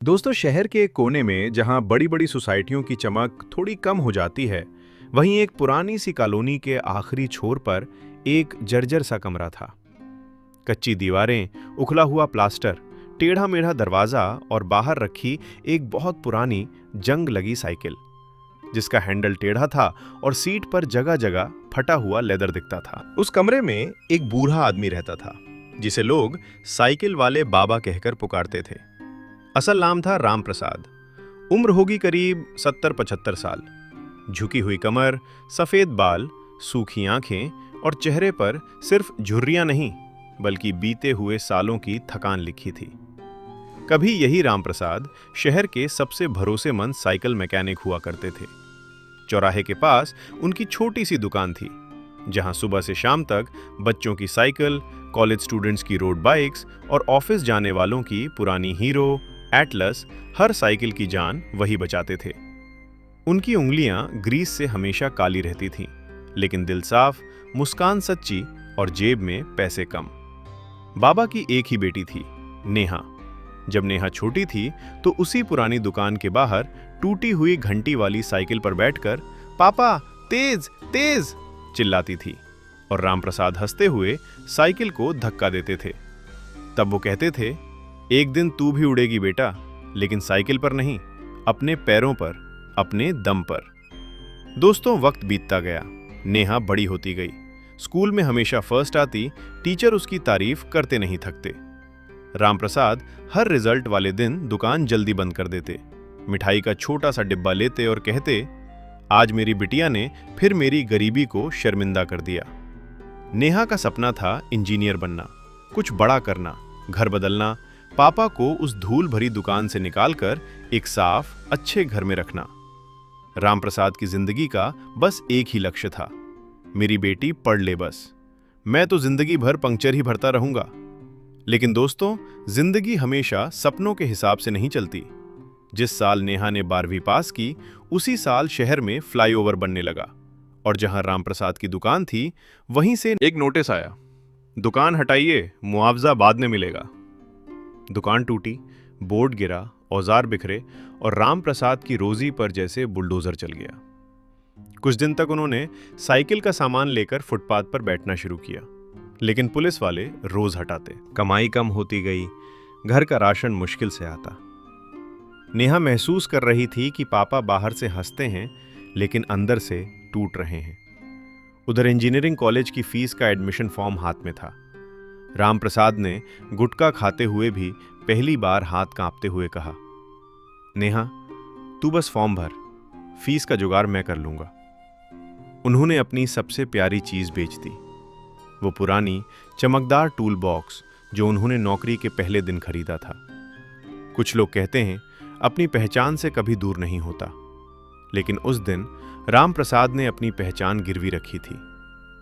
दोस्तों, शहर के एक कोने में जहां बड़ी बड़ी सोसाइटियों की चमक थोड़ी कम हो जाती है, वहीं एक पुरानी सी कॉलोनी के आखिरी छोर पर एक जर्जर सा कमरा था। कच्ची दीवारें, उखला हुआ प्लास्टर, टेढ़ा मेढ़ा दरवाजा और बाहर रखी एक बहुत पुरानी जंग लगी साइकिल, जिसका हैंडल टेढ़ा था और सीट पर जगह जगह फटा हुआ लेदर दिखता था। उस कमरे में एक बूढ़ा आदमी रहता था, जिसे लोग साइकिल वाले बाबा कहकर पुकारते थे। असल नाम था राम प्रसाद। उम्र होगी करीब 70-75 साल। झुकी हुई कमर, सफेद बाल, सूखी आंखें और चेहरे पर सिर्फ झुर्रियां नहीं बल्कि बीते हुए सालों की थकान लिखी थी। कभी यही राम प्रसाद शहर के सबसे भरोसेमंद साइकिल मैकेनिक हुआ करते थे। चौराहे के पास उनकी छोटी सी दुकान थी, जहां सुबह से शाम तक बच्चों की साइकिल, कॉलेज स्टूडेंट्स की रोड बाइक्स और ऑफिस जाने वालों की पुरानी हीरो, एटलस, हर साइकिल की जान वही बचाते थे। उनकी उंगलियां ग्रीस से हमेशा काली रहती थीं, लेकिन दिल साफ, मुस्कान सच्ची और जेब में पैसे कम। बाबा की एक ही बेटी थी, नेहा। जब नेहा छोटी थी तो उसी पुरानी दुकान के बाहर टूटी हुई घंटी वाली साइकिल पर बैठकर पापा तेज तेज चिल्लाती थी, और रामप्रसाद हंसते हुए साइकिल को धक्का देते थे। तब वो कहते थे, एक दिन तू भी उड़ेगी बेटा, लेकिन साइकिल पर नहीं, अपने पैरों पर, अपने दम पर। दोस्तों, वक्त बीतता गया। नेहा बड़ी होती गई। स्कूल में हमेशा फर्स्ट आती, टीचर उसकी तारीफ करते नहीं थकते। रामप्रसाद हर रिजल्ट वाले दिन दुकान जल्दी बंद कर देते, मिठाई का छोटा सा डिब्बा लेते और कहते, आज मेरी बिटिया ने फिर मेरी गरीबी को शर्मिंदा कर दिया। नेहा का सपना था इंजीनियर बनना, कुछ बड़ा करना, घर बदलना, पापा को उस धूल भरी दुकान से निकालकर एक साफ, अच्छे घर में रखना। रामप्रसाद की जिंदगी का बस एक ही लक्ष्य था, मेरी बेटी पढ़ ले बस, मैं तो जिंदगी भर पंक्चर ही भरता रहूंगा। लेकिन दोस्तों, जिंदगी हमेशा सपनों के हिसाब से नहीं चलती। जिस साल नेहा ने 12वीं पास की, उसी साल शहर में फ्लाईओवर बनने लगा, और जहां रामप्रसाद की दुकान थी, वहीं से एक नोटिस आया, दुकान हटाइए, मुआवजा बाद में मिलेगा। दुकान टूटी, बोर्ड गिरा, औजार बिखरे और रामप्रसाद की रोजी पर जैसे बुलडोजर चल गया। कुछ दिन तक उन्होंने साइकिल का सामान लेकर फुटपाथ पर बैठना शुरू किया, लेकिन पुलिस वाले रोज हटाते। कमाई कम होती गई, घर का राशन मुश्किल से आता। नेहा महसूस कर रही थी कि पापा बाहर से हंसते हैं, लेकिन अंदर से टूट रहे हैं। उधर इंजीनियरिंग कॉलेज की फीस का एडमिशन फॉर्म हाथ में था। रामप्रसाद ने गुटखा खाते हुए भी पहली बार हाथ कांपते हुए कहा, नेहा, तू बस फॉर्म भर, फीस का जुगाड़ मैं कर लूंगा। उन्होंने अपनी सबसे प्यारी चीज बेच दी, वो पुरानी चमकदार टूल बॉक्स जो उन्होंने नौकरी के पहले दिन खरीदा था। कुछ लोग कहते हैं, अपनी पहचान से कभी दूर नहीं होता, लेकिन उस दिन रामप्रसाद ने अपनी पहचान गिरवी रखी थी,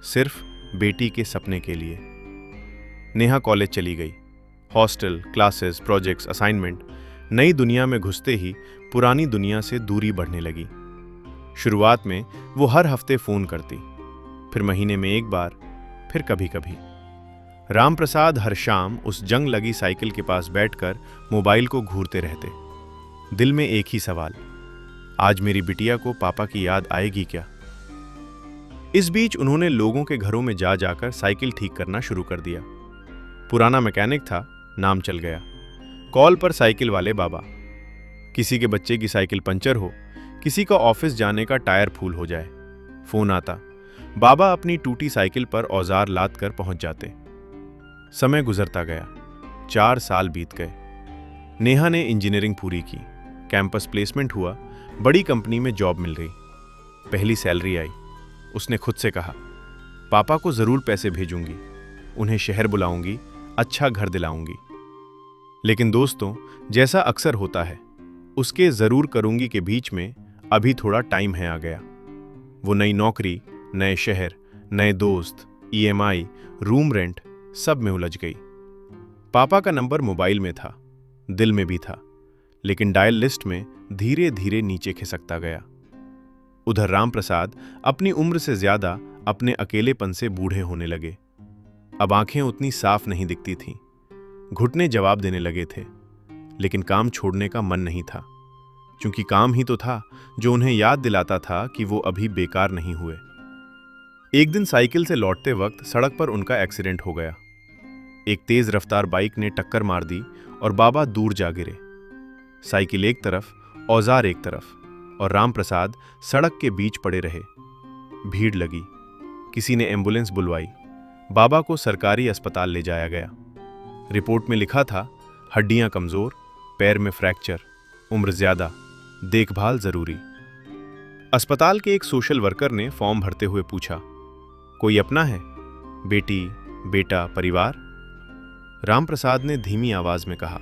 सिर्फ बेटी के सपने के लिए। नेहा कॉलेज चली गई। हॉस्टल, क्लासेस, प्रोजेक्ट्स, असाइनमेंट, नई दुनिया में घुसते ही पुरानी दुनिया से दूरी बढ़ने लगी। शुरुआत में वो हर हफ्ते फोन करती, फिर महीने में एक बार, फिर कभी कभी। रामप्रसाद हर शाम उस जंग लगी साइकिल के पास बैठकर मोबाइल को घूरते रहते, दिल में एक ही सवाल, आज मेरी बिटिया को पापा की याद आएगी क्या? इस बीच उन्होंने लोगों के घरों में जा जाकर साइकिल ठीक करना शुरू कर दिया। पुराना मैकेनिक था, नाम चल गया। कॉल पर साइकिल वाले बाबा। किसी के बच्चे की साइकिल पंचर हो, किसी का ऑफिस जाने का टायर फूल हो जाए, फोन आता, बाबा अपनी टूटी साइकिल पर औजार लाद कर पहुंच जाते। समय गुजरता गया, 4 साल बीत गए। नेहा ने इंजीनियरिंग पूरी की, कैंपस प्लेसमेंट हुआ, बड़ी कंपनी में जॉब मिल गई, पहली सैलरी आई। उसने खुद से कहा, पापा को जरूर पैसे भेजूंगी, उन्हें शहर बुलाऊंगी, अच्छा घर दिलाऊंगी। लेकिन दोस्तों, जैसा अक्सर होता है, उसके जरूर करूंगी के बीच में अभी थोड़ा टाइम है आ गया। वो नई नौकरी, नए शहर, नए दोस्त, ईएमआई, रूम रेंट, सब में उलझ गई। पापा का नंबर मोबाइल में था, दिल में भी था, लेकिन डायल लिस्ट में धीरे धीरे नीचे खिसकता गया। उधर रामप्रसाद अपनी उम्र से ज्यादा अपने अकेलेपन से बूढ़े होने लगे। अब आंखें उतनी साफ नहीं दिखती थीं, घुटने जवाब देने लगे थे। लेकिन काम छोड़ने का मन नहीं था, क्योंकि काम ही तो था जो उन्हें याद दिलाता था कि वो अभी बेकार नहीं हुए। एक दिन साइकिल से लौटते वक्त सड़क पर उनका एक्सीडेंट हो गया। एक तेज रफ्तार बाइक ने टक्कर मार दी और बाबा दूर जा गिरे। साइकिल एक तरफ, औजार एक तरफ, और रामप्रसाद सड़क के बीच पड़े रहे। भीड़ लगी, किसी ने एम्बुलेंस बुलवाई। बाबा को सरकारी अस्पताल ले जाया गया। रिपोर्ट में लिखा था, हड्डियां कमजोर, पैर में फ्रैक्चर, उम्र ज्यादा, देखभाल जरूरी। अस्पताल के एक सोशल वर्कर ने फॉर्म भरते हुए पूछा, कोई अपना है? बेटी, बेटा, परिवार? रामप्रसाद ने धीमी आवाज में कहा,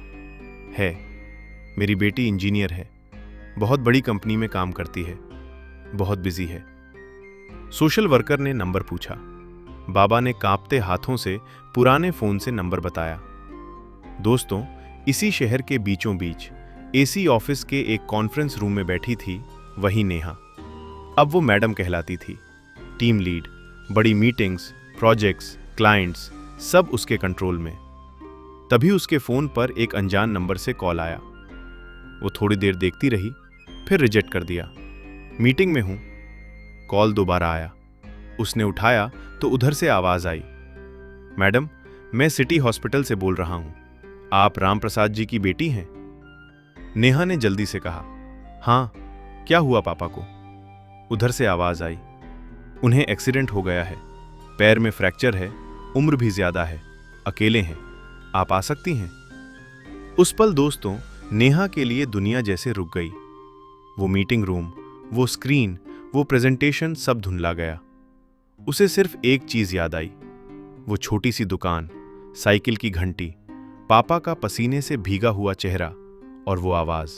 है। मेरी बेटी इंजीनियर है, बहुत बड़ी कंपनी में काम करती है, बहुत बिजी है। सोशल वर्कर ने नंबर पूछा। बाबा ने कांपते हाथों से पुराने फोन से नंबर बताया। दोस्तों, इसी शहर के बीचों बीच एसी ऑफिस के एक कॉन्फ्रेंस रूम में बैठी थी वही नेहा। अब वो मैडम कहलाती थी। टीम लीड, बड़ी मीटिंग्स, प्रोजेक्ट्स, क्लाइंट्स, सब उसके कंट्रोल में। तभी उसके फोन पर एक अनजान नंबर से कॉल आया। वो थोड़ी देर देखती रही, फिर रिजेक्ट कर दिया। मीटिंग में हूं। कॉल दोबारा आया। उसने उठाया तो उधर से आवाज आई, मैडम, मैं सिटी हॉस्पिटल से बोल रहा हूं, आप रामप्रसाद जी की बेटी हैं? नेहा ने जल्दी से कहा, हाँ, क्या हुआ पापा को? उधर से आवाज आई, उन्हें एक्सीडेंट हो गया है, पैर में फ्रैक्चर है, उम्र भी ज्यादा है, अकेले हैं, आप आ सकती हैं? उस पल दोस्तों, नेहा के लिए दुनिया जैसे रुक गई। वो मीटिंग रूम, वो स्क्रीन, वो प्रेजेंटेशन सब धुंधला गया। उसे सिर्फ एक चीज याद आई, वो छोटी सी दुकान, साइकिल की घंटी, पापा का पसीने से भीगा हुआ चेहरा और वो आवाज,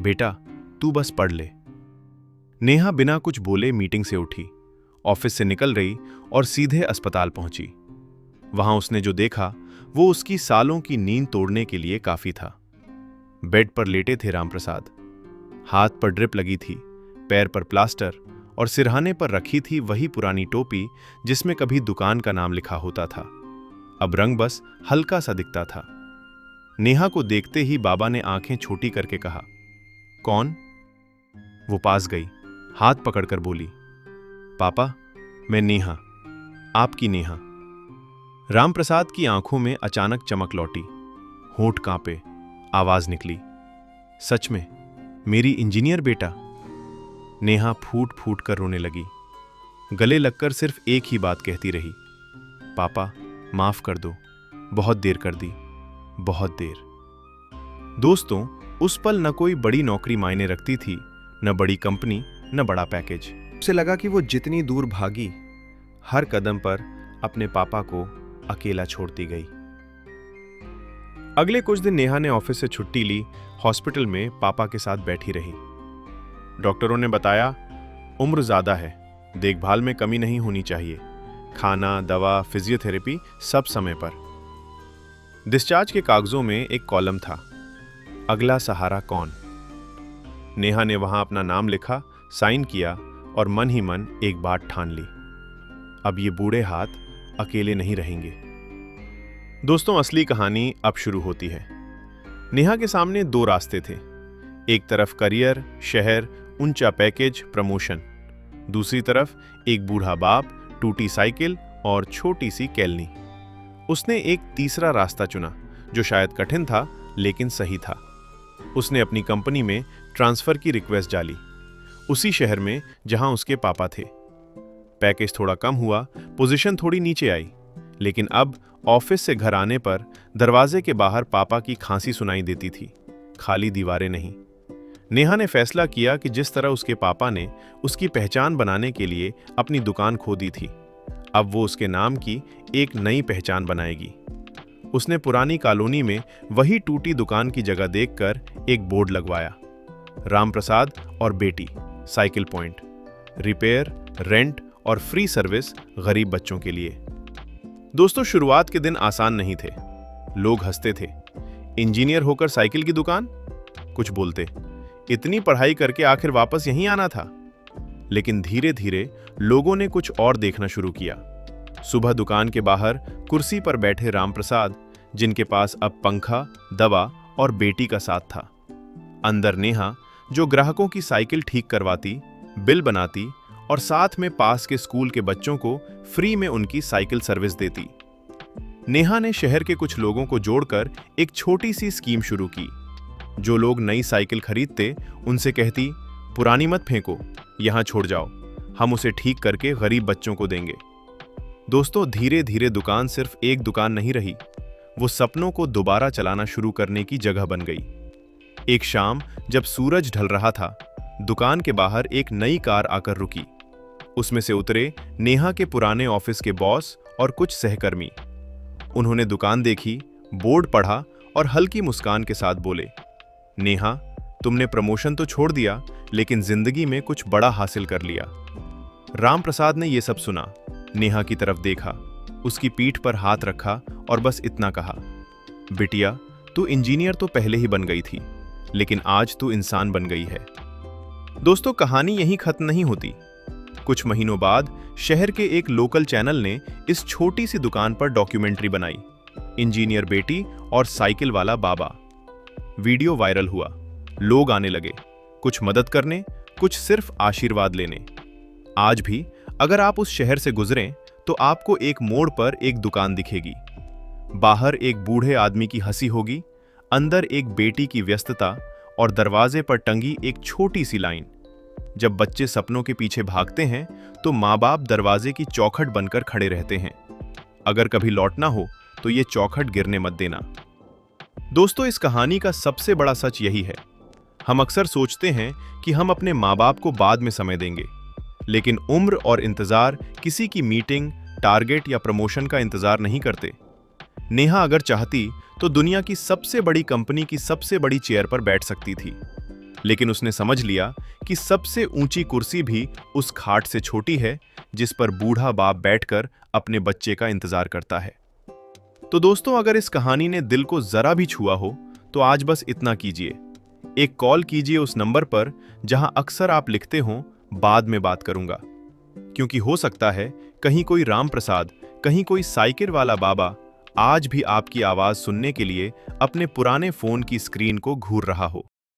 बेटा तू बस पढ़ ले। नेहा बिना कुछ बोले मीटिंग से उठी, ऑफिस से निकल रही और सीधे अस्पताल पहुंची। वहां उसने जो देखा वो उसकी सालों की नींद तोड़ने के लिए काफी था। बेड पर लेटे थे रामप्रसाद। हाथ पर ड्रिप लगी थी, पैर पर प्लास्टर, और सिरहाने पर रखी थी वही पुरानी टोपी जिसमें कभी दुकान का नाम लिखा होता था। अब रंग बस हल्का सा दिखता था। नेहा को देखते ही बाबा ने आंखें छोटी करके कहा, कौन? वो पास गई, हाथ पकड़कर बोली, पापा, मैं नेहा, आपकी नेहा। रामप्रसाद की आंखों में अचानक चमक लौटी, होंठ कांपे, आवाज निकली, सच में मेरी इंजीनियर बेटा? नेहा फूट फूट कर रोने लगी। गले लगकर सिर्फ एक ही बात कहती रही, पापा माफ कर दो, बहुत देर कर दी, बहुत देर। दोस्तों, उस पल न कोई बड़ी नौकरी मायने रखती थी, न बड़ी कंपनी, न बड़ा पैकेज। उसे लगा कि वो जितनी दूर भागी, हर कदम पर अपने पापा को अकेला छोड़ती गई। अगले कुछ दिन नेहा ने ऑफिस से छुट्टी ली, हॉस्पिटल में पापा के साथ बैठी रही। डॉक्टरों ने बताया, उम्र ज्यादा है, देखभाल में कमी नहीं होनी चाहिए, खाना, दवा, फिजियोथेरेपी सब समय पर। डिस्चार्ज के कागजों में एक कॉलम था, अगला सहारा कौन? नेहा ने वहां अपना नाम लिखा, साइन किया और मन ही मन एक बात ठान ली, अब ये बूढ़े हाथ अकेले नहीं रहेंगे। दोस्तों, असली कहानी अब शुरू होती है। नेहा के सामने दो रास्ते थे, एक तरफ करियर, शहर, ऊंचा पैकेज, प्रमोशन, दूसरी तरफ एक बूढ़ा बाप, टूटी साइकिल और छोटी सी कैलनी। उसने एक तीसरा रास्ता चुना जो शायद कठिन था लेकिन सही था। उसने अपनी कंपनी में ट्रांसफर की रिक्वेस्ट डाली, उसी शहर में जहां उसके पापा थे। पैकेज थोड़ा कम हुआ, पोजीशन थोड़ी नीचे आई, लेकिन अब ऑफिस से घर आने पर दरवाजे के बाहर पापा की खांसी सुनाई देती थी, खाली दीवारें नहीं। नेहा ने फैसला किया कि जिस तरह उसके पापा ने उसकी पहचान बनाने के लिए अपनी दुकान खो दी थी, अब वो उसके नाम की एक नई पहचान बनाएगी। उसने पुरानी कॉलोनी में वही टूटी दुकान की जगह देखकर एक बोर्ड लगवाया, रामप्रसाद और बेटी, साइकिल पॉइंट, रिपेयर, रेंट और फ्री सर्विस गरीब बच्चों के लिए। दोस्तों, शुरुआत के दिन आसान नहीं थे। लोग हंसते थे, इंजीनियर होकर साइकिल की दुकान, कुछ बोलते, इतनी पढ़ाई करके आखिर वापस यहीं आना था। लेकिन धीरे धीरे लोगों ने कुछ और देखना शुरू किया। सुबह दुकान के बाहर कुर्सी पर बैठे रामप्रसाद, जिनके पास अब पंखा, दवा और बेटी का साथ था। अंदर नेहा, जो ग्राहकों की साइकिल ठीक करवाती, बिल बनाती और साथ में पास के स्कूल के बच्चों को फ्री में उनकी साइकिल सर्विस देती। नेहा ने शहर के कुछ लोगों को जोड़कर एक छोटी सी स्कीम शुरू की। जो लोग नई साइकिल खरीदते, उनसे कहती, पुरानी मत फेंको, यहां छोड़ जाओ, हम उसे ठीक करके गरीब बच्चों को देंगे। दोस्तों, धीरे धीरे दुकान सिर्फ एक दुकान नहीं रही, वो सपनों को दोबारा चलाना शुरू करने की जगह बन गई। एक शाम जब सूरज ढल रहा था, दुकान के बाहर एक नई कार आकर रुकी। उसमें से उतरे नेहा के पुराने ऑफिस के बॉस और कुछ सहकर्मी। उन्होंने दुकान देखी, बोर्ड पढ़ा और हल्की मुस्कान के साथ बोले, नेहा, तुमने प्रमोशन तो छोड़ दिया, लेकिन जिंदगी में कुछ बड़ा हासिल कर लिया। राम प्रसाद ने यह सब सुना, नेहा की तरफ देखा, उसकी पीठ पर हाथ रखा और बस इतना कहा, बिटिया, तू इंजीनियर तो पहले ही बन गई थी, लेकिन आज तू इंसान बन गई है। दोस्तों, कहानी यहीं खत्म नहीं होती। कुछ महीनों बाद शहर के एक लोकल चैनल ने इस छोटी सी दुकान पर डॉक्यूमेंट्री बनाई, इंजीनियर बेटी और साइकिल वाला बाबा। वीडियो वायरल हुआ, लोग आने लगे, कुछ मदद करने, कुछ सिर्फ आशीर्वाद लेने। आज भी अगर आप उस शहर से गुजरें तो आपको एक मोड़ पर एक दुकान दिखेगी। बाहर एक बूढ़े आदमी की हंसी होगी, अंदर एक बेटी की व्यस्तता और दरवाजे पर टंगी एक छोटी सी लाइन। जब बच्चे सपनों के पीछे भागते हैं तो माँ बाप दरवाजे की चौखट बनकर खड़े रहते हैं। अगर कभी लौटना हो तो ये चौखट गिरने मत देना। दोस्तों, इस कहानी का सबसे बड़ा सच यही है, हम अक्सर सोचते हैं कि हम अपने माँ बाप को बाद में समय देंगे, लेकिन उम्र और इंतजार किसी की मीटिंग, टारगेट या प्रमोशन का इंतजार नहीं करते। नेहा अगर चाहती तो दुनिया की सबसे बड़ी कंपनी की सबसे बड़ी चेयर पर बैठ सकती थी, लेकिन उसने समझ लिया कि सबसे ऊंची कुर्सी भी उस खाट से छोटी है जिस पर बूढ़ा बाप बैठकर अपने बच्चे का इंतजार करता है। तो दोस्तों, अगर इस कहानी ने दिल को जरा भी छुआ हो तो आज बस इतना कीजिए, एक कॉल कीजिए उस नंबर पर जहां अक्सर आप लिखते हो, बाद में बात करूंगा। क्योंकि हो सकता है कहीं कोई राम प्रसाद, कहीं कोई साइकिल वाला बाबा आज भी आपकी आवाज सुनने के लिए अपने पुराने फोन की स्क्रीन को घूर रहा हो।